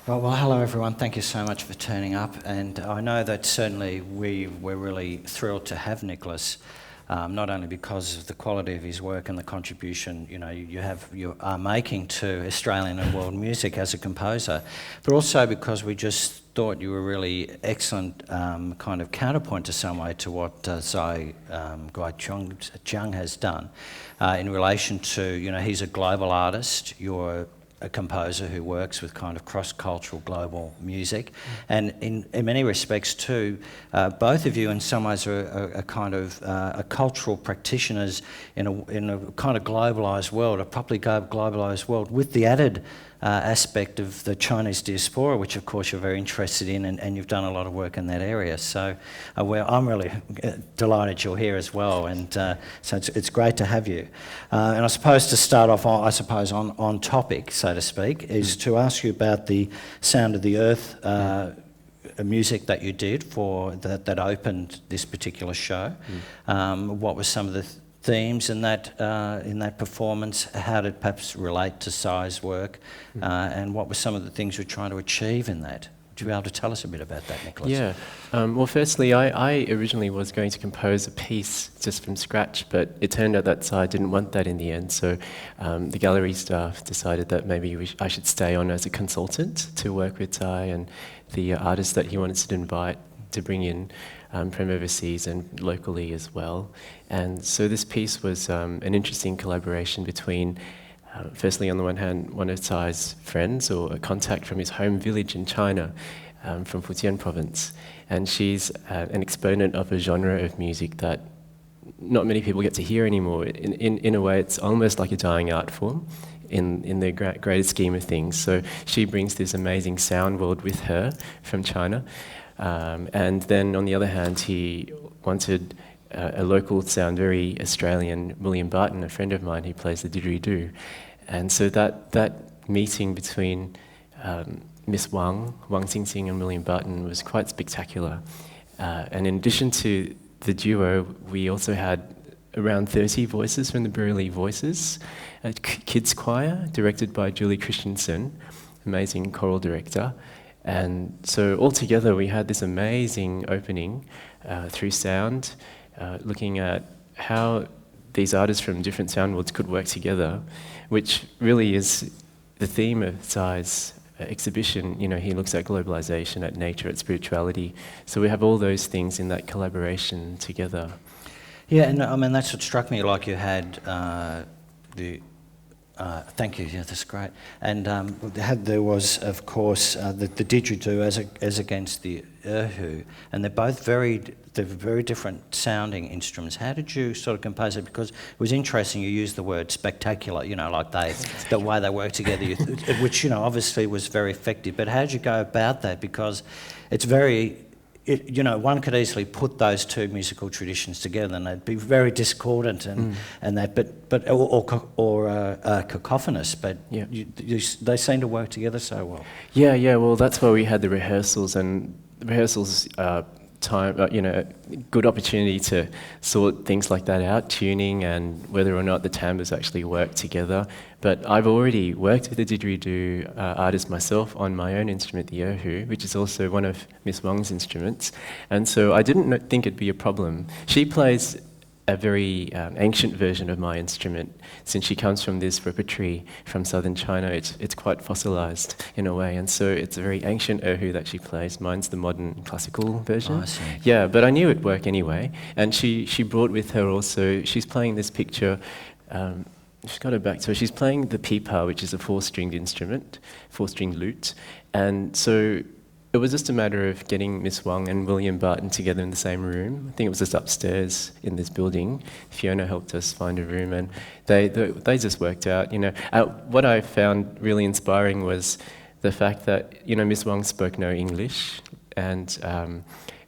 Well, hello everyone. Thank you so much for turning up. And I know that certainly we're really thrilled to have Nicholas, not only because of the quality of his work and the contribution you are making to Australian and world music as a composer, but also because we just thought you were really excellent kind of counterpoint to some way to what Cai Guo-Qiang has done in relation to, he's a global artist, you're a composer who works with kind of cross-cultural global music, and in many respects too, both of you in some ways are a kind of a cultural practitioners in a kind of globalised world, a properly globalised world, with the added aspect of the Chinese diaspora, which of course you're very interested in, and you've done a lot of work in that area. So I'm really delighted you're here as well, and so it's great to have you. And I suppose to start off, on topic, so to speak, is to ask you about the Sound of the Earth music that you did for that opened this particular show. What were some of the themes in that performance? How did it perhaps relate to Cai's work? And what were some of the things you're trying to achieve in that? Would you be able to tell us a bit about that, Nicholas? Yeah. Well, firstly, I originally was going to compose a piece just from scratch, but it turned out that Cai didn't want that in the end. So the gallery staff decided that maybe I should stay on as a consultant to work with Cai and the artists that he wanted to invite to bring in from overseas and locally as well. And so this piece was an interesting collaboration between, firstly on the one hand, one of Cai's friends, or a contact from his home village in China, from Fujian province. And she's an exponent of a genre of music that not many people get to hear anymore. In a way, it's almost like a dying art form in the greater scheme of things. So she brings this amazing sound world with her from China. And then on the other hand, he wanted a local sound, very Australian, William Barton, a friend of mine who plays the didgeridoo. And so that meeting between Miss Wang Xingxing and William Barton was quite spectacular. And in addition to the duo, we also had around 30 voices from the Burley Voices, a kids choir directed by Julie Christensen, amazing choral director. And so altogether we had this amazing opening through sound, looking at how these artists from different sound worlds could work together, which really is the theme of Cai's exhibition. He looks at globalization, at nature, at spirituality. So we have all those things in that collaboration together. Yeah, and I mean, that's what struck me, like you had thank you, yeah, that's great. And there was, of course, the didgeridoo as against the erhu, and they're very different sounding instruments. How did you sort of compose it? Because it was interesting, you used the word spectacular, like the way they work together, which, obviously was very effective. But how did you go about that? Because it's very... one could easily put those two musical traditions together, and they'd be very discordant or cacophonous. But yeah. They seem to work together so well. Yeah. Well, that's why we had the rehearsals, and rehearsals time, a good opportunity to sort things like that out, tuning and whether or not the timbres actually work together. But I've already worked with the didgeridoo artist myself on my own instrument, the erhu, which is also one of Miss Wang's instruments. And so I didn't think it'd be a problem. She plays a very ancient version of my instrument. Since she comes from this repertory from southern China, it's quite fossilized in a way, and so it's a very ancient erhu that she plays. Mine's the modern classical version. Oh, I see. Yeah, but I knew it'd work anyway. And she brought with her also, she's playing this picture, she's got her back to her, she's playing the pipa, which is a four-stringed instrument, four-stringed lute, and so it was just a matter of getting Miss Wang and William Barton together in the same room. I think it was just upstairs in this building. Fiona helped us find a room, and they just worked out. What I found really inspiring was the fact that Miss Wang spoke no English, and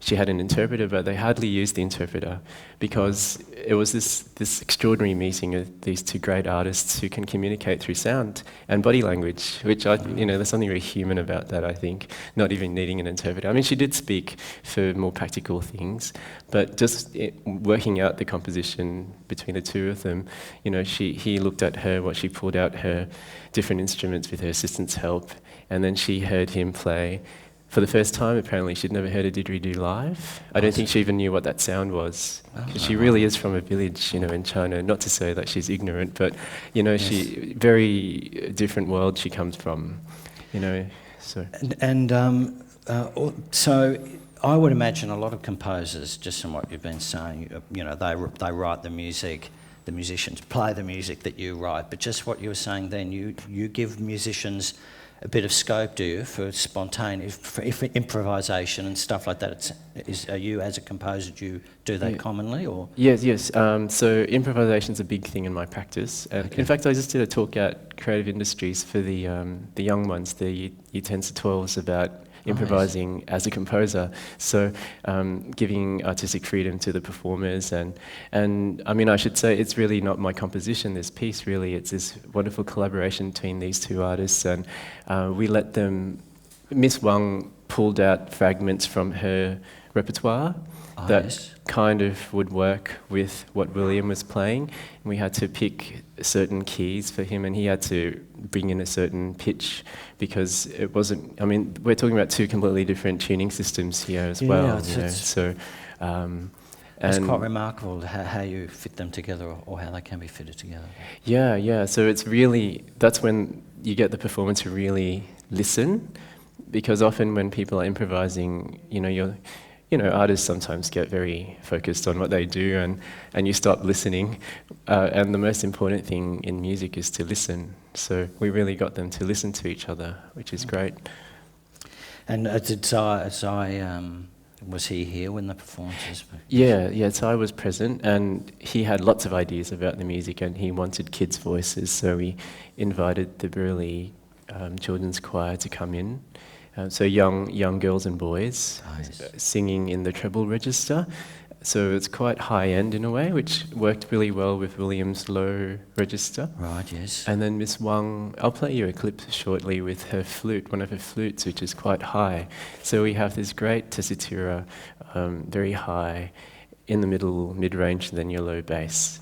she had an interpreter, but they hardly used the interpreter because it was this extraordinary meeting of these two great artists who can communicate through sound and body language, which there's something very human about that, I think, not even needing an interpreter. I mean, she did speak for more practical things, but just working out the composition between the two of them, he looked at her, what she pulled out her different instruments with her assistant's help, and then she heard him play for the first time. Apparently she'd never heard a didgeridoo live. I don't think she even knew what that sound was. Because she really is from a village, in China. Not to say that she's ignorant, but, Yes. she very different world she comes from, so. So I would imagine a lot of composers, just from what you've been saying, they write the music, the musicians play the music that you write, but just what you were saying then, you give musicians a bit of scope, do you, for spontaneous, for improvisation and stuff like that? Are you, as a composer, do that commonly, or? Yes. So improvisation's a big thing in my practice. In fact, I just did a talk at Creative Industries for the young ones, the year 10s to 12s, about improvising as a composer, so giving artistic freedom to the performers, and I mean, I should say it's really not my composition, this piece, really, it's this wonderful collaboration between these two artists, and we let them, Miss Wang pulled out fragments from her repertoire that kind of would work with what William was playing, and we had to pick certain keys for him, and he had to bring in a certain pitch, because it wasn't, I mean, we're talking about two completely different tuning systems here as well. So it's quite remarkable how you fit them together, or how they can be fitted together. Yeah. So it's really, that's when you get the performer to really listen, because often when people are improvising, artists sometimes get very focused on what they do, and you stop listening. And the most important thing in music is to listen. So we really got them to listen to each other, which is great. And was he here when the performances were? Yeah, so I was present, and he had lots of ideas about the music, and he wanted kids' voices, so we invited the Burley Children's Choir to come in. So young girls and boys singing in the treble register. So it's quite high-end in a way, which worked really well with William's low register. Right, yes. And then Miss Wang, I'll play you a clip shortly with her flute, one of her flutes, which is quite high. So we have this great tessitura, very high, in the middle, mid-range, and then your low bass,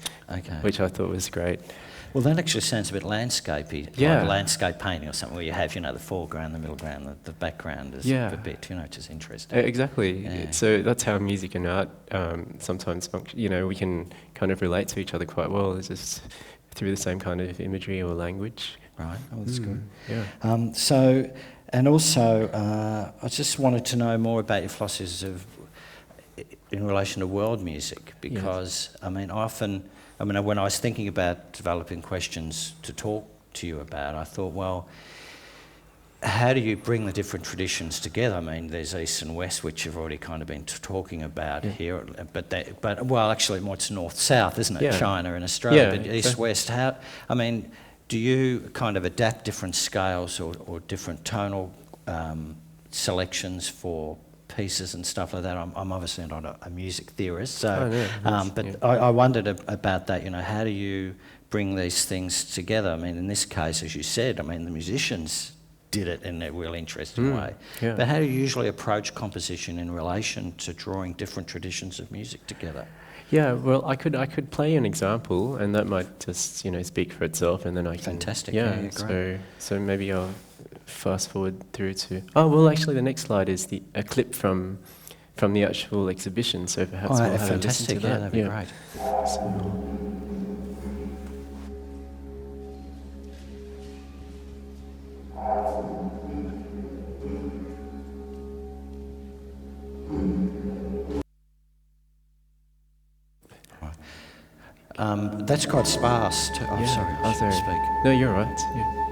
which I thought was great. Well, that actually sounds a bit landscapey, like landscape painting or something, where you have, the foreground, the middle ground, the background is a bit, which is interesting. Exactly. Yeah. So that's how music and art sometimes function. We can kind of relate to each other quite well. It's just through the same kind of imagery or language. Right. Oh, that's good. Yeah. So, and also, I just wanted to know more about your philosophies in relation to world music, because when I was thinking about developing questions to talk to you about, I thought, well, how do you bring the different traditions together? I mean, there's East and West, which you've already kind of been talking about here, but actually, it's North-South, isn't it? Yeah. China and Australia, Yeah, but East-West, do you kind of adapt different scales or different tonal selections for pieces and stuff like that? I'm obviously not a music theorist, so I wondered about that. How do you bring these things together? I mean, in this case, as you said, the musicians did it in a real interesting way. Yeah. But how do you usually approach composition in relation to drawing different traditions of music together? Yeah, well, I could play an example, and that might just speak for itself, and then I can. Fantastic. Yeah, great. So maybe I'll fast forward through to. Oh well, actually, the next slide is a clip from the actual exhibition. So perhaps we'll have a listen to that. Yeah, that'd be great. That's quite sparse. Sorry. I shouldn't speak. No, you're right. Yeah.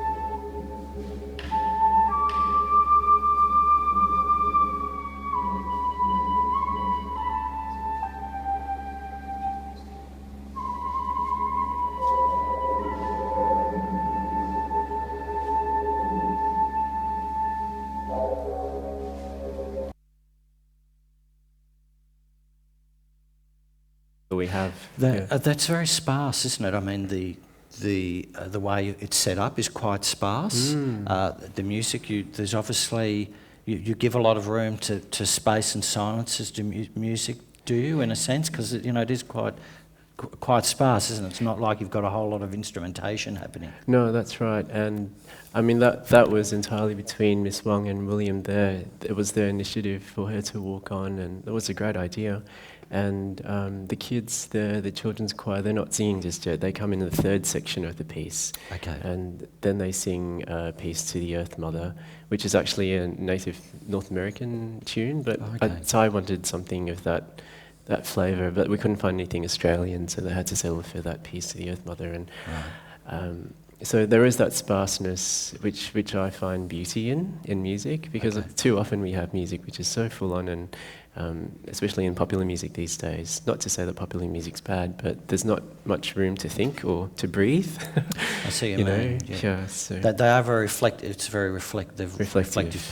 We have that's very sparse, isn't it? I mean, the way it's set up is quite sparse. The music, there's obviously you give a lot of room to space and silences to music. Do you, in a sense, because it is quite quite sparse, isn't it? It's not like you've got a whole lot of instrumentation happening. No, that's right. And I mean, that was entirely between Miss Wong and William there. It was their initiative for her to walk on, and it was a great idea. And the kids there, the children's choir, they're not singing just yet. They come in the third section of the piece. Okay. And then they sing a piece to the Earth Mother, which is actually a native North American tune, but so I wanted something of that flavour, but we couldn't find anything Australian, so they had to settle for that piece to the Earth Mother. And so there is that sparseness, which I find beauty in music, because too often we have music which is so full on, and especially in popular music these days. Not to say that popular music's bad, but there's not much room to think or to breathe. I see you mean. Yeah. So they are very reflective. It's very reflective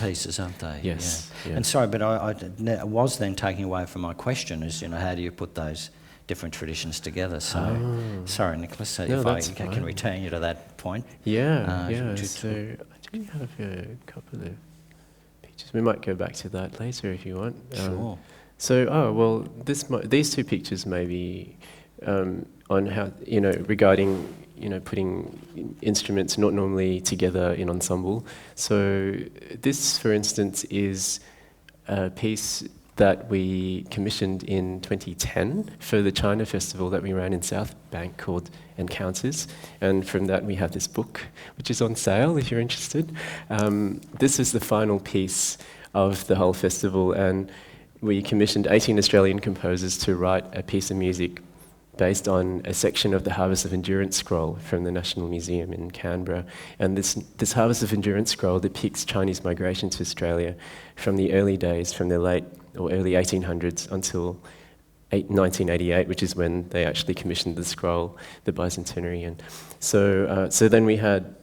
pieces, aren't they? Yes. Yeah. And sorry, but I was then taking away from my question is, how do you put those different traditions together? So, sorry, Nicholas, if I can return you to that point. Yeah. So I do have a couple of pictures. We might go back to that later if you want. Sure. So, these two pictures maybe on how, regarding, putting instruments not normally together in ensemble. So this, for instance, is a piece that we commissioned in 2010 for the China festival that we ran in South Bank called Encounters. And from that we have this book, which is on sale if you're interested. This is the final piece of the whole festival, and we commissioned 18 Australian composers to write a piece of music based on a section of the Harvest of Endurance scroll from the National Museum in Canberra. And this Harvest of Endurance scroll depicts Chinese migration to Australia from the early days, from the late or early 1800s until 1988, which is when they actually commissioned the scroll, the bicentenary. And so then we had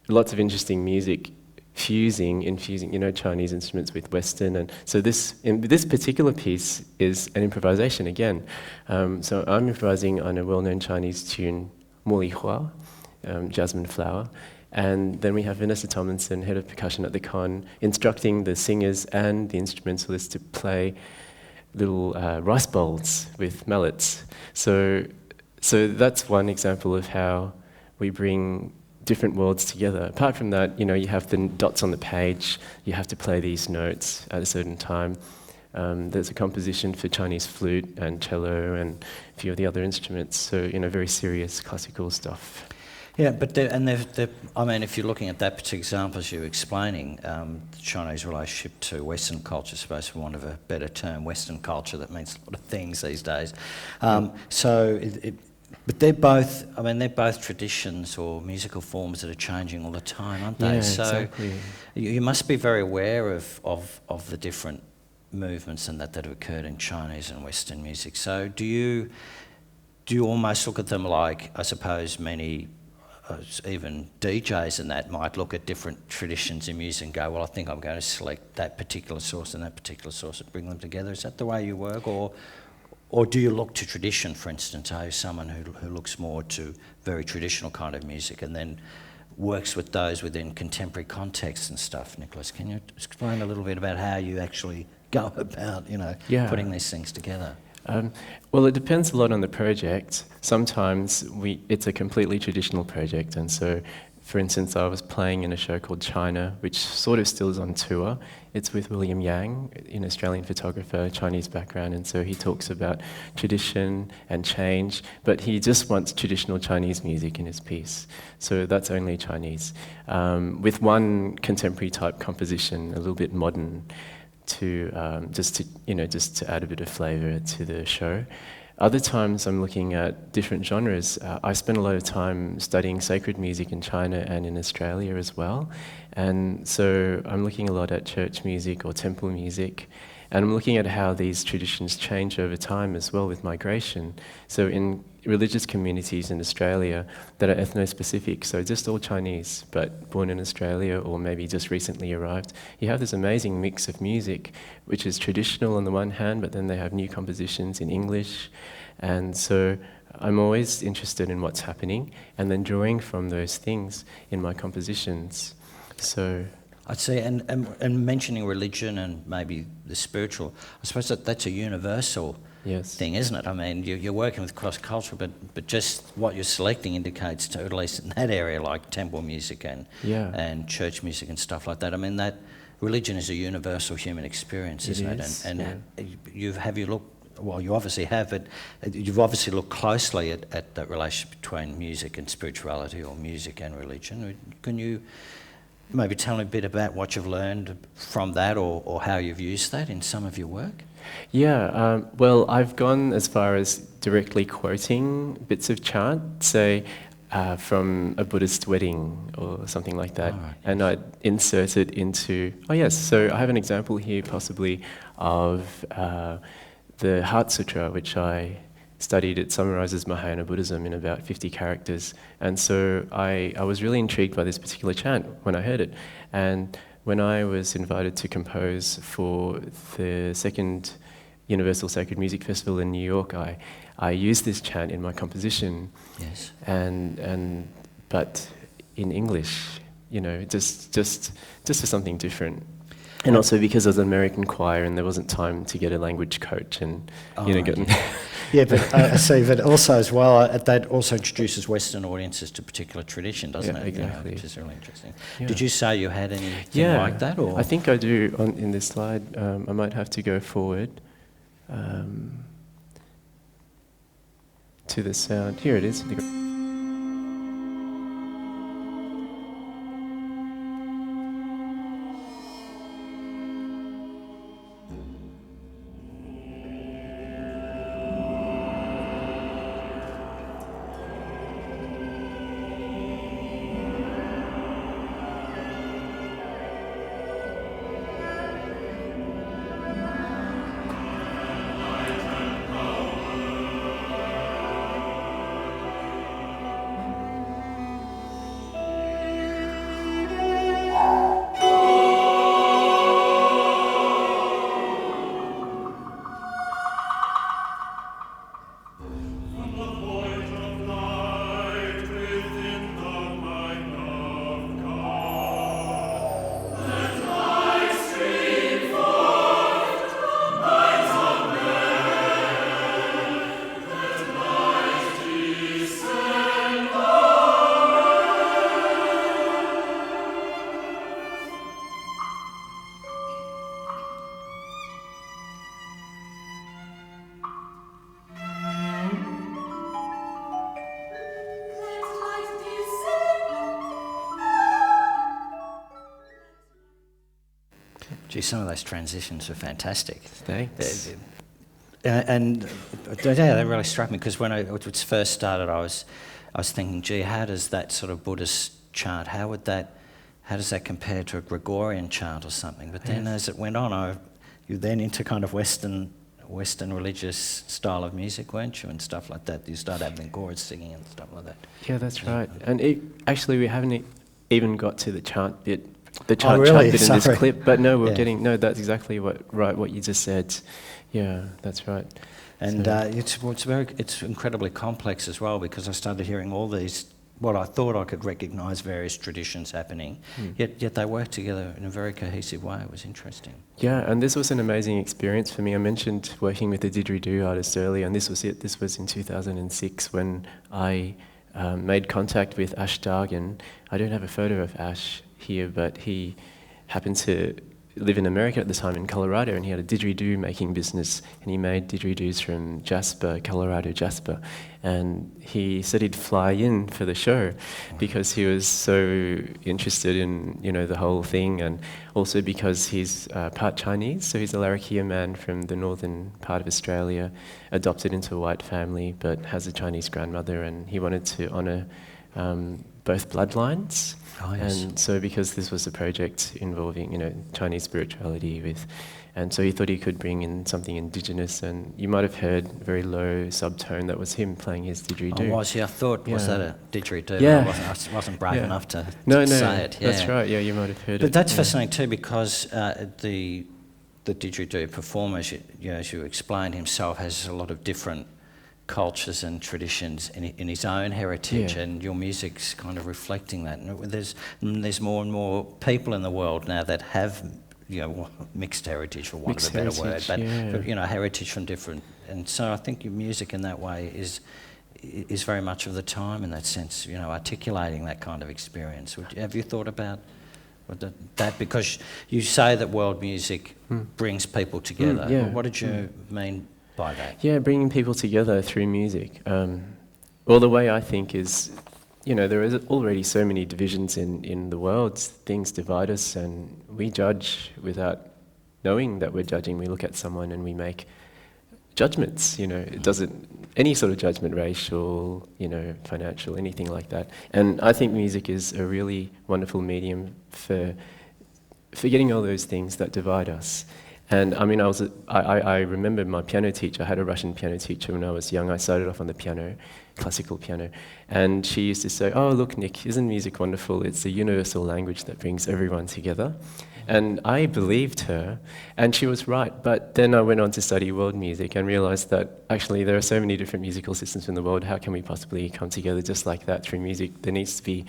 lots of interesting music infusing, Chinese instruments with Western. And so this particular piece is an improvisation again. So I'm improvising on a well-known Chinese tune, Mo Li Hua, Jasmine Flower. And then we have Vanessa Tomlinson, head of percussion at the Con, instructing the singers and the instrumentalists to play little rice bowls with mallets. So that's one example of how we bring different worlds together. Apart from that, you have the dots on the page, you have to play these notes at a certain time. There's a composition for Chinese flute and cello and a few of the other instruments, so very serious classical stuff. Yeah, but if you're looking at that particular example as you're explaining, the Chinese relationship to Western culture, I suppose for want of a better term, Western culture, that means a lot of things these days. But they're both traditions or musical forms that are changing all the time, aren't they? Yeah, so exactly. You must be very aware of the different movements and that have occurred in Chinese and Western music. So do you almost look at them like, I suppose, many even DJs and that might look at different traditions in music and go, well, I think I'm going to select that particular source and that particular source and bring them together. Is that the way you work, or do you look to tradition, for instance, someone who looks more to very traditional kind of music and then works with those within contemporary contexts and stuff? Nicholas, can you explain a little bit about how you actually go about, putting these things together? Well, it depends a lot on the project. Sometimes it's a completely traditional project, and so, for instance, I was playing in a show called China, which sort of still is on tour. It's with William Yang, an Australian photographer, Chinese background, and so he talks about tradition and change, but he just wants traditional Chinese music in his piece. So that's only Chinese, with one contemporary type composition, a little bit modern, just to add a bit of flavour to the show. Other times I'm looking at different genres. I spend a lot of time studying sacred music in China and in Australia as well. And so I'm looking a lot at church music or temple music. And I'm looking at how these traditions change over time as well with migration. So in religious communities in Australia that are ethno-specific, so just all Chinese, but born in Australia or maybe just recently arrived, you have this amazing mix of music, which is traditional on the one hand, but then they have new compositions in English. And so I'm always interested in what's happening and then drawing from those things in my compositions. So I'd say, and mentioning religion and maybe the spiritual, I suppose that's a universal Yes. thing, isn't it? I mean, you're working with cross-culture, but just what you're selecting indicates, to at least in that area, like temple music and church music and stuff like that. I mean, that religion is a universal human experience, isn't it? And you obviously have, but you've obviously looked closely at that relationship between music and spirituality, or music and religion. Can you maybe tell me a bit about what you've learned from that, or how you've used that in some of your work? Yeah, well, I've gone as far as directly quoting bits of chant, say from a Buddhist wedding or something like that, Right, and I insert it into, so I have an example here possibly of the Heart Sutra, which I studied. It summarizes Mahayana Buddhism in about 50 characters, and so I was really intrigued by this particular chant when I heard it. And when I was invited to compose for the second Universal Sacred Music Festival in New York, I used this chant in my composition. Yes. But in English, just for something different. And also because I was an American choir and there wasn't time to get a language coach and get. Yeah, but I see that also as well, that also introduces Western audiences to a particular tradition, doesn't it? Exactly. Which is really interesting. Yeah. Did you say you had anything like that? Or? I think I do in this slide. I might have to go forward to the sound. Here it is. Gee, some of those transitions are fantastic. Thanks. And that really struck me, because when it first started, I was thinking, gee, how does that sort of Buddhist chant, how does that compare to a Gregorian chant or something? But then as it went on, you then into kind of Western religious style of music, weren't you, and stuff like that. You started having chorus singing and stuff like that. Yeah, that's right. And actually, we haven't even got to the chant bit. The chant bit in this clip, but no, that's exactly what you just said. Yeah, that's right. And it's incredibly complex as well, because I started hearing all these, what I thought I could recognise various traditions happening, yet they work together in a very cohesive way. It was interesting. Yeah, and this was an amazing experience for me. I mentioned working with a didgeridoo artist earlier, and this was it. This was in 2006 when I made contact with Ash Dargan. I don't have a photo of Ash here, but he happened to live in America at the time, in Colorado, and he had a didgeridoo making business, and he made didgeridoos from jasper, Colorado jasper, and he said he'd fly in for the show because he was so interested in the whole thing, and also because he's part Chinese, so he's a Larrakia man from the northern part of Australia, adopted into a white family, but has a Chinese grandmother, and he wanted to honour both bloodlines. Oh, yes. And so because this was a project involving, Chinese spirituality and so he thought he could bring in something indigenous, and you might have heard a very low subtone. That was him playing his didgeridoo. Oh, was, yeah, I thought, was that a didgeridoo? Yeah. I wasn't brave enough to no, say it. Yeah. That's right, yeah, you might have heard it. But that's fascinating too, because the didgeridoo performer, as you explained, himself has a lot of different cultures and traditions in his own heritage, and your music's kind of reflecting that. And there's more and more people in the world now that have mixed heritage, for want Mixed of a better word, heritage, but heritage from different. And so I think your music in that way is very much of the time in that sense, articulating that kind of experience. Have you thought about that? Because you say that world music brings people together. Yeah. What did you mean by that? Yeah, bringing people together through music. Well, the way I think is, there is already so many divisions in the world. Things divide us, and we judge without knowing that we're judging. We look at someone and we make judgments. It doesn't, any sort of judgment, racial, financial, anything like that. And I think music is a really wonderful medium for forgetting all those things that divide us. And I mean, I remember my piano teacher. I had a Russian piano teacher when I was young. I started off on the piano, classical piano. And she used to say, "Oh, look, Nick, isn't music wonderful? It's a universal language that brings everyone together." And I believed her, and she was right. But then I went on to study world music and realized that actually there are so many different musical systems in the world. How can we possibly come together just like that through music? There needs to be,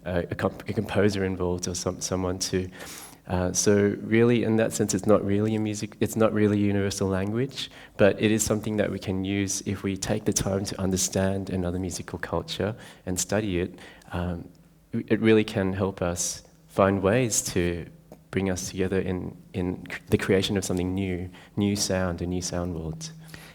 a composer involved or someone to. So really, in that sense, it's not really a universal language, but it is something that we can use if we take the time to understand another musical culture and study it. It really can help us find ways to bring us together in the creation of something new sound, a new sound world.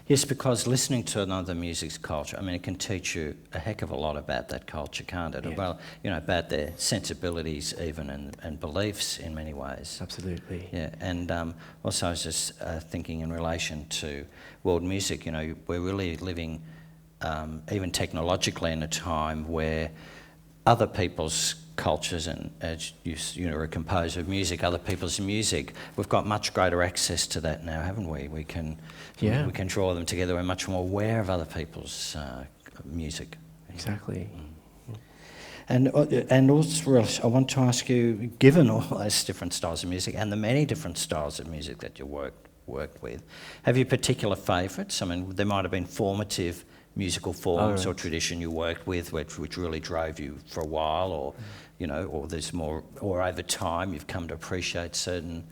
Yes, because listening to another music's culture, I mean, it can teach you a heck of a lot about that culture, can't it? Yeah. Well, about their sensibilities even and beliefs in many ways. Absolutely. Yeah, and also I was just thinking in relation to world music, we're really living, even technologically, in a time where other people's cultures, and as you're a composer of music, other people's music, we've got much greater access to that now, haven't we? We can draw them together. We're much more aware of other people's music. Exactly. And also, I want to ask you, given all those different styles of music and the many different styles of music that you worked with, have you particular favourites? I mean, there might have been formative musical forms or tradition you worked with, which really drove you for a while, or or there's more, or over time you've come to appreciate certain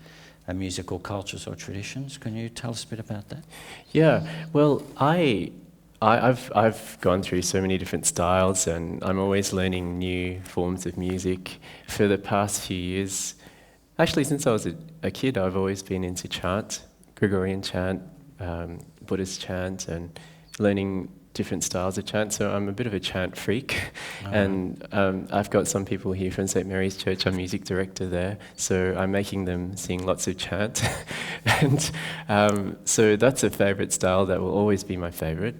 musical cultures or traditions. Can you tell us a bit about that? Yeah. Well, I've gone through so many different styles, and I'm always learning new forms of music. For the past few years, actually since I was a kid, I've always been into chant, Gregorian chant, Buddhist chant, and learning different styles of chant. So I'm a bit of a chant freak. And I've got some people here from St. Mary's Church. I'm music director there, so I'm making them sing lots of chant. And so that's a favourite style that will always be my favourite.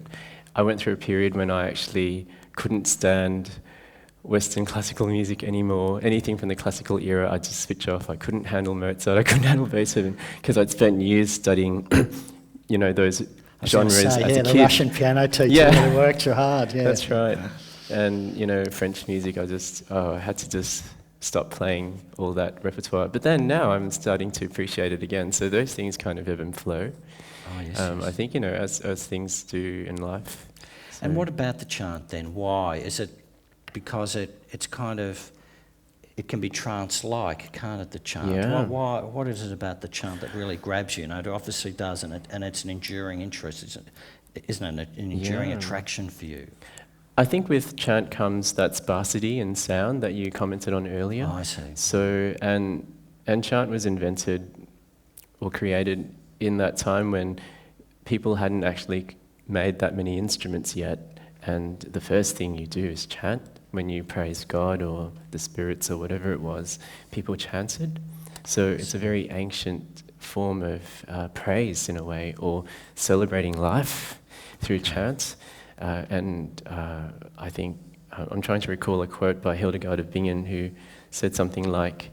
I went through a period when I actually couldn't stand Western classical music anymore. Anything from the classical era, I'd just switch off. I couldn't handle Mozart, I couldn't handle Beethoven, because I'd spent years studying, those genres as a kid. The Russian piano teacher really worked you hard. Yeah, that's right. And French music, I had to just stop playing all that repertoire. But then now I'm starting to appreciate it again. So those things kind of ebb and flow. Oh, yes, I think as things do in life. So. And what about the chant then? Why is it? Because it's kind of. It can be trance-like, can't it, the chant? Yeah. What is it about the chant that really grabs you? It obviously does, and it's an enduring interest, isn't it? An enduring attraction for you. I think with chant comes that sparsity in sound that you commented on earlier. Oh, I see. So, and chant was invented or created in that time when people hadn't actually made that many instruments yet, and the first thing you do is chant. When you praise God or the spirits or whatever it was, people chanted. So it's a very ancient form of praise in a way, or celebrating life through chant. I think, I'm trying to recall a quote by Hildegard of Bingen, who said something like,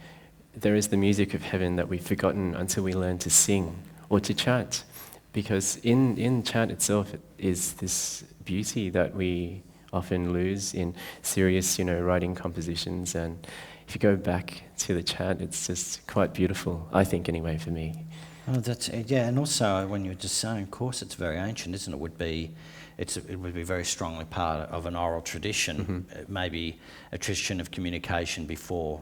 "There is the music of heaven that we've forgotten until we learn to sing or to chant." Because in chant itself is this beauty that we often lose in serious, writing compositions. And if you go back to the chant, it's just quite beautiful, I think, anyway, for me. Oh, that's and also when you were just saying, of course, it's very ancient, isn't it? It would be very strongly part of an oral tradition, maybe a tradition of communication before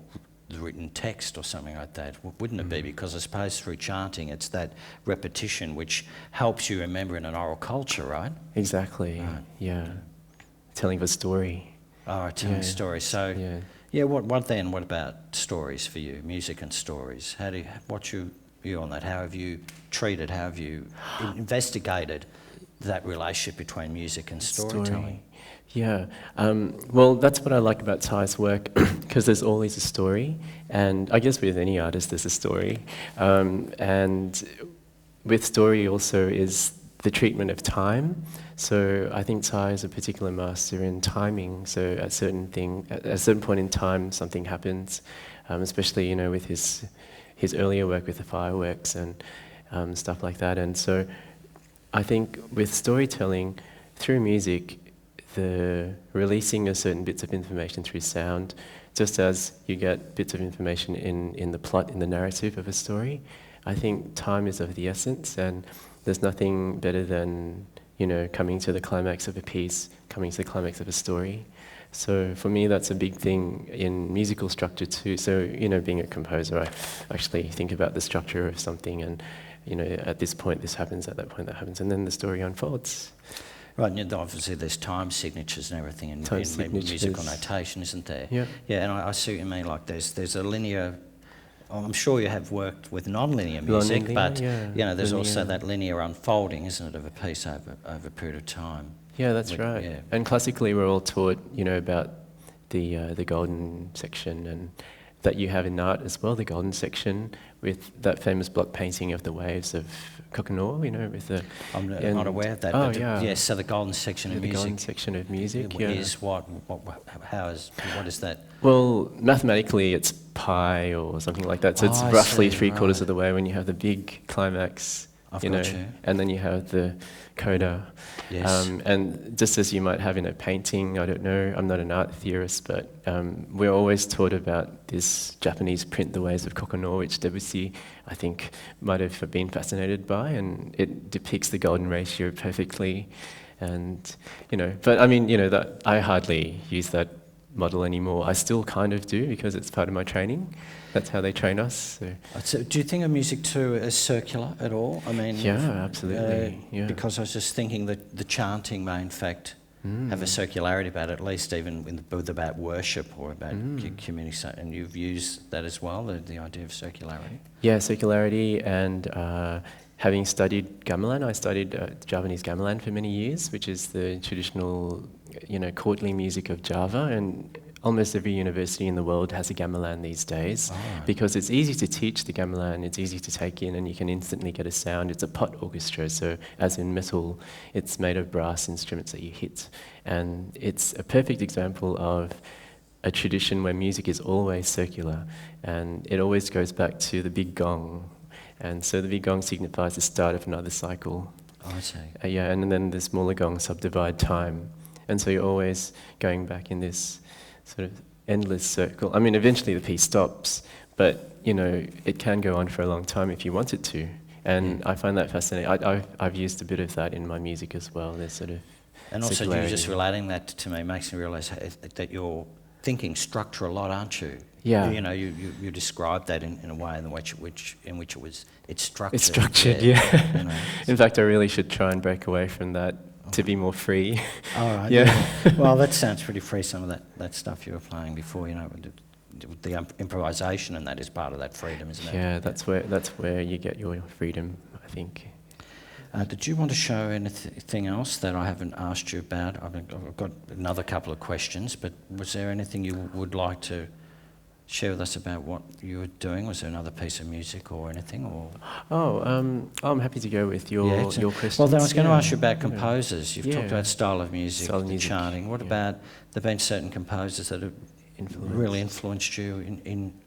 the written text or something like that, wouldn't it be? Because I suppose through chanting, it's that repetition which helps you remember in an oral culture, right? Exactly. Right. Yeah. Telling a story. Oh, telling stories. So, what about stories for you? Music and stories. What's your view on that? How have you investigated that relationship between music and storytelling? Yeah, well, that's what I like about Cai's work, because there's always a story, and I guess with any artist there's a story, and with story also is the treatment of time. So I think Cai is a particular master in timing. So at a certain point in time, something happens, especially with his earlier work with the fireworks and stuff like that. And so I think with storytelling through music, the releasing of certain bits of information through sound, just as you get bits of information in the plot, in the narrative of a story, I think time is of the essence, and there's nothing better than coming to the climax of a piece, coming to the climax of a story. So for me, that's a big thing in musical structure too. So being a composer, I actually think about the structure of something, and at this point this happens, at that point that happens, and then the story unfolds. Right, and obviously there's time signatures and everything in musical notation, isn't there? Yeah. Yeah, and I see what you mean. Like there's a linear. I'm sure you have worked with non-linear music, but there's also that linear unfolding, isn't it, of a piece over a period of time. Yeah, that's right. Yeah. And classically, we're all taught, about the golden section, and that you have in art as well, the golden section with that famous block painting of the waves of Coconut, with the... I'm not aware of that. Oh, but yeah. Yes, so the golden section of music. The golden section of music, is what is that? Well, mathematically it's pi or something like that. So it's roughly three-quarters of the way when you have the big climax, and then you have the coda. Yes. And just as you might have in a painting, I don't know, I'm not an art theorist, but we're always taught about this Japanese print, The Waves of Coconut, which Debussy, I think, might have been fascinated by, and it depicts the golden ratio perfectly. And, but I mean, that I hardly use that model anymore. I still kind of do, because it's part of my training. That's how they train us. So do you think of music too as circular at all? I mean, yeah, absolutely. Because I was just thinking that the chanting may, in fact, have a circularity about it, at least even about worship or about community. And you've used that as well, the idea of circularity. Yeah, circularity, and having studied gamelan, I studied Javanese gamelan for many years, which is the traditional, courtly music of Java, and almost every university in the world has a gamelan these days, because it's easy to teach the gamelan, it's easy to take in, and you can instantly get a sound. It's a pot orchestra, so as in metal, it's made of brass instruments that you hit. And it's a perfect example of a tradition where music is always circular, and it always goes back to the big gong. And so the big gong signifies the start of another cycle. I see. And then the smaller gongs subdivide time. And so you're always going back in this sort of endless circle. I mean, eventually the piece stops, but, it can go on for a long time if you want it to. And I find that fascinating. I've used a bit of that in my music as well. There's sort of And also, you just relating that to me makes me realise that you're thinking structure a lot, aren't you? Yeah. You described that in a way in which it's structured. It's structured, yeah. In fact, I really should try and break away from that to be more free. All right. Yeah. Well, that sounds pretty free. Some of that stuff you were playing before, the improvisation, and that is part of that freedom, isn't it? Yeah, that's where you get your freedom, I think. Did you want to show anything else that I haven't asked you about? I've got another couple of questions, but was there anything you would like to share with us about what you were doing? Was there another piece of music or anything? I'm happy to go with your questions. Well, then I was going to ask you about composers. You've talked about style of music, chanting. What about, there have been certain composers that have really influenced you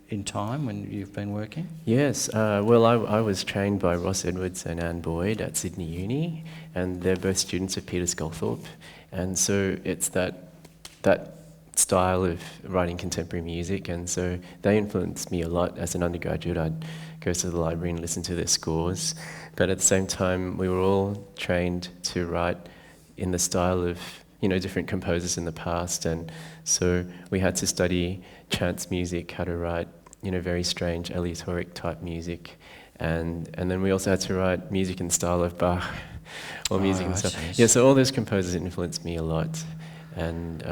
in time when you've been working? Yes. Well, I was trained by Ross Edwards and Anne Boyd at Sydney Uni, and they're both students of Peter Sculthorpe. And so it's that style of writing contemporary music, and so they influenced me a lot. As an undergraduate, I'd go to the library and listen to their scores, but at the same time we were all trained to write in the style of different composers in the past, and so we had to study chants music, how to write very strange aleatoric type music. And then we also had to write music in the style of Bach, or music and stuff. Yeah, so all those composers influenced me a lot. And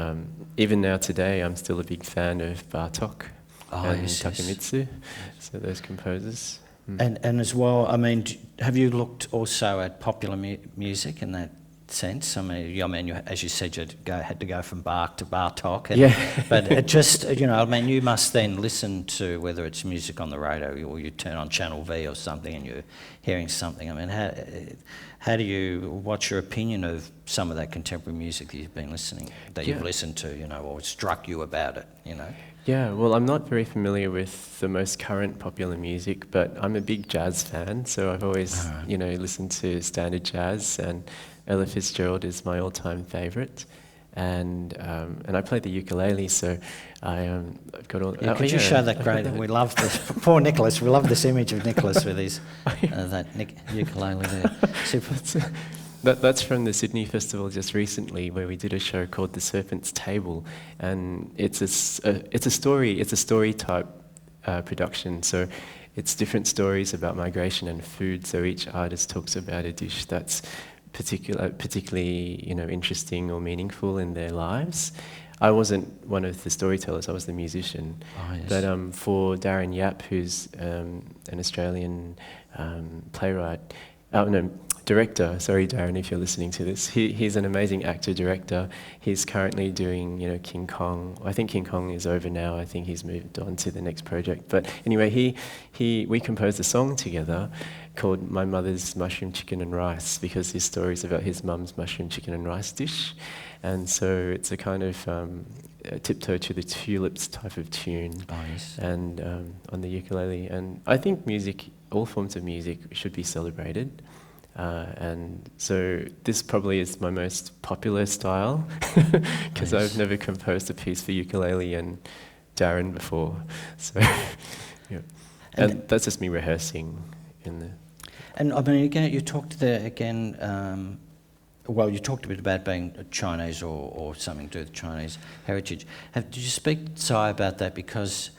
even now today, I'm still a big fan of Bartók and Takemitsu, so those composers. And as well, I mean, have you looked also at popular music in that sense? I mean, as you said, you had to go from Bach to Bartók. But it just, I mean, you must then listen to whether it's music on the radio or you turn on Channel V or something and you're hearing something. I mean, what's your opinion of some of that contemporary music that you've been listening, that you've listened to, or struck you about it, Yeah, well, I'm not very familiar with the most current popular music, but I'm a big jazz fan, so I've always, listened to standard jazz, and Ella Fitzgerald is my all-time favourite, and I play the ukulele, so I've got all. Could you show that great? We love this. Poor Nicholas. We love this image of Nicholas with his that ukulele there. Super. That's from the Sydney Festival just recently, where we did a show called The Serpent's Table, and it's a story type production. So it's different stories about migration and food. So each artist talks about a dish that's particularly interesting or meaningful in their lives. I wasn't one of the storytellers; I was the musician. Oh, yes. But for Darren Yap, who's an Australian playwright, director. Sorry, Darren, if you're listening to this. He's an amazing actor-director. He's currently doing, King Kong. I think King Kong is over now. I think he's moved on to the next project. But anyway, we composed a song together called My Mother's Mushroom Chicken and Rice, because his story is about his mum's mushroom chicken and rice dish. And so it's a kind of tiptoe to the tulips type of tune. Oh, yes. And on the ukulele. And I think music, all forms of music, should be celebrated. And so this probably is my most popular style, because I've never composed a piece for ukulele and Darren before. So, yeah. And that's just me rehearsing in the... And I mean, again, you talked there again, you talked a bit about being Chinese or something to do with Chinese heritage. Did you speak to Cai about that? Because,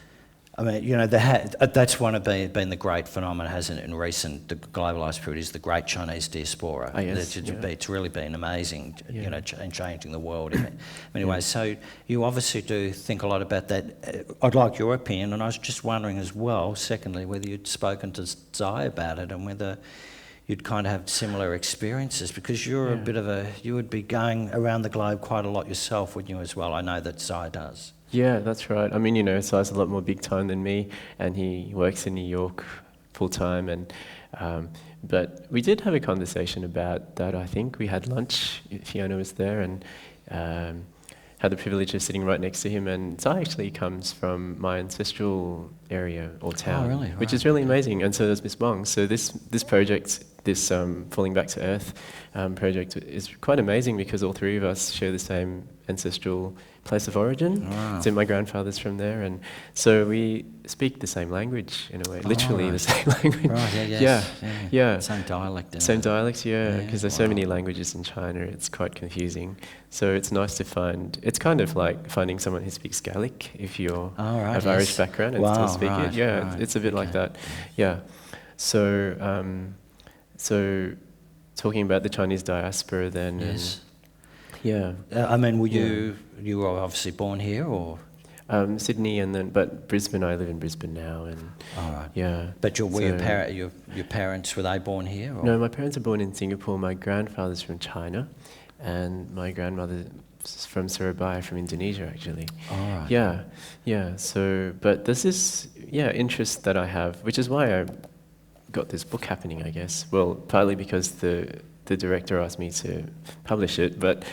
I mean, that's one of been the great phenomenon, hasn't it, in the globalised period, is the great Chinese diaspora. Oh, yes, It's really been amazing, in changing the world in many ways. So you obviously do think a lot about that. I'd like your opinion, and I was just wondering as well, secondly, whether you'd spoken to Cai about it and whether you'd kind of have similar experiences, because you're you would be going around the globe quite a lot yourself, wouldn't you, as well? I know that Cai does. Yeah, that's right. I mean, Cai's a lot more big time than me, and he works in New York full time. And but we did have a conversation about that. I think we had lunch. Fiona was there, and had the privilege of sitting right next to him. And Cai actually comes from my ancestral area or town, oh, really? Which is really amazing. And so does Miss Bong. So this project, this Falling Back to Earth project, is quite amazing, because all three of us share the same ancestral place of origin. Wow. So my grandfather's from there, and so we speak the same language in a way, literally the same language. Right, yeah. Same dialect. Same dialect, because there's so many languages in China, it's quite confusing. So it's nice to find, it's kind of like finding someone who speaks Gaelic if you're of Irish background and still speak it. Yeah, it's a bit like that. Yeah. So, so talking about the Chinese diaspora then. Yes. Yeah. I mean, you were obviously born here, or? Sydney, but Brisbane. I live in Brisbane now, and all right. Yeah. But your parents, were they born here? Or? No, my parents are born in Singapore. My grandfather's from China, and my grandmother's from Surabaya, from Indonesia, actually. All right. Yeah. So, but there's this interest that I have, which is why I got this book happening, I guess. Well, partly because the director asked me to publish it, but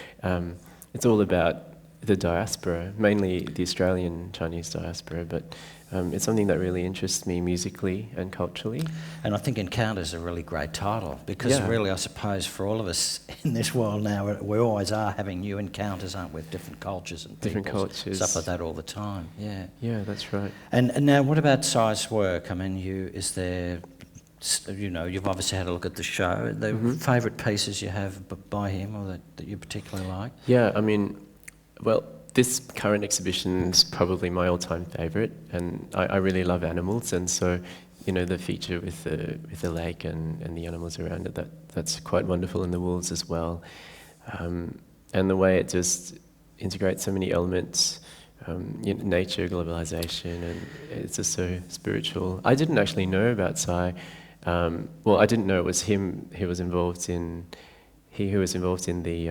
it's all about the diaspora, mainly the Australian Chinese diaspora, but it's something that really interests me musically and culturally. And I think Encounter's a really great title, because really, I suppose, for all of us in this world now, we always are having new encounters, aren't we, with different cultures and different cultures, stuff like that all the time. Yeah. Yeah, that's right. And now, what about Cai's work? I mean, is there... you've obviously had a look at the show. The favourite pieces you have by him, or that you particularly like? Yeah, I mean, well, this current exhibition is probably my all-time favourite, and I really love animals, and so, you know, the feature with the lake and the animals around it, that's quite wonderful, and the wolves as well. And the way it just integrates so many elements, nature, globalization, and it's just so spiritual. I didn't actually know about Cai. Well, I didn't know it was him who was involved in the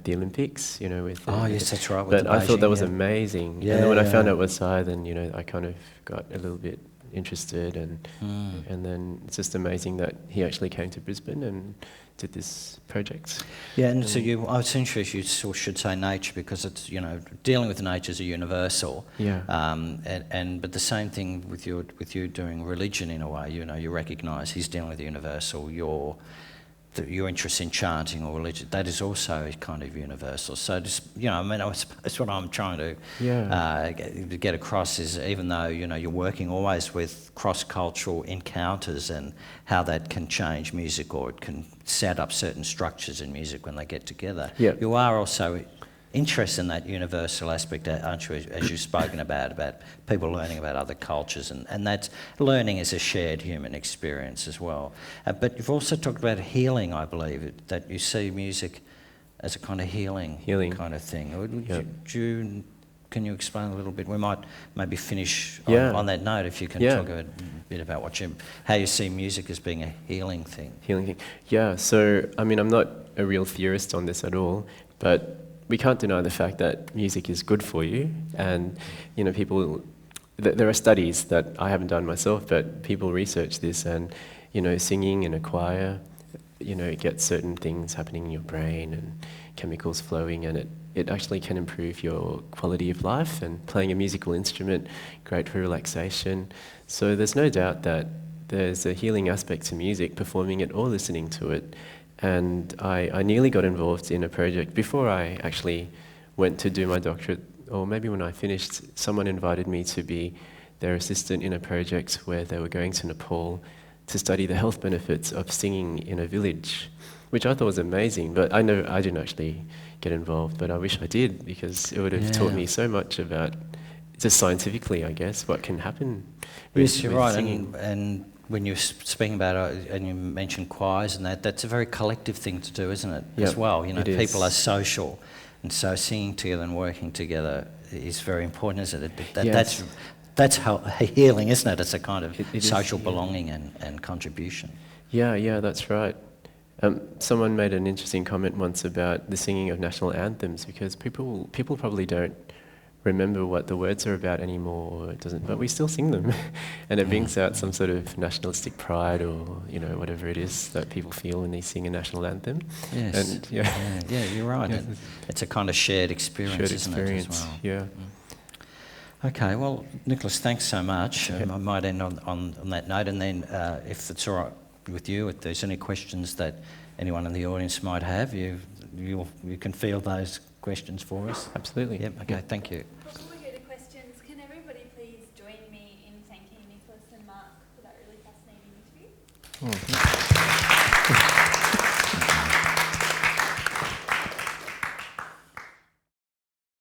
Olympics, you know, with the, yes, that's right. But I thought that was amazing. Yeah, and then when I found out it was Cai, then, you know, I kind of got a little bit interested, and then it's just amazing that he actually came to Brisbane and did this project. Yeah, and so I was interested you should say nature, because it's, you know, dealing with nature is a universal. Yeah. But the same thing with you doing religion in a way. You know, you recognise he's dealing with the universal. Your interest in chanting or religion, that is also kind of universal. So just, you know, I mean, that's what I'm trying to get across is, even though, you know, you're working always with cross-cultural encounters and how that can change music, or it can set up certain structures in music when they get together. Yeah. You are also interested in that universal aspect, aren't you, as you've spoken about people learning about other cultures, and that learning is a shared human experience as well. But you've also talked about healing, I believe, that you see music as a kind of healing kind of thing. Can you explain a little bit? We might maybe finish on that note, if you can talk a bit about how you see music as being a healing thing. Yeah, so, I mean, I'm not a real theorist on this at all, but we can't deny the fact that music is good for you, and, you know, there are studies that I haven't done myself, but people research this, and, you know, singing in a choir, you know, it gets certain things happening in your brain and chemicals flowing, and it actually can improve your quality of life, and playing a musical instrument, great for relaxation. So there's no doubt that there's a healing aspect to music, performing it or listening to it. And I nearly got involved in a project before I actually went to do my doctorate, or maybe when I finished, someone invited me to be their assistant in a project where they were going to Nepal to study the health benefits of singing in a village, which I thought was amazing. But I didn't actually get involved, but I wish I did, because it would have taught me so much about, just scientifically, I guess, what can happen with you're right, singing. And when you're speaking about it, and you mentioned choirs and that's a very collective thing to do, isn't it? As well, you know, people are social, and so singing together and working together is very important, isn't it? That's how healing, isn't it? It's a kind of social belonging and contribution. Yeah, that's right. Someone made an interesting comment once about the singing of national anthems, because people probably don't remember what the words are about anymore, but we still sing them, and it brings out some sort of nationalistic pride, or, you know, whatever it is that people feel when they sing a national anthem. Yes. And you're right. Yeah. It's a kind of shared experience, isn't it, as well? Yeah. Okay, well, Nicholas, thanks so much. I might end on that note, and then if it's all right with you, if there's any questions that anyone in the audience might have, you can field those questions for us. Absolutely. Yep. Okay. Thank you. Before we go to questions, can everybody please join me in thanking Nicholas and Mark for that really fascinating interview?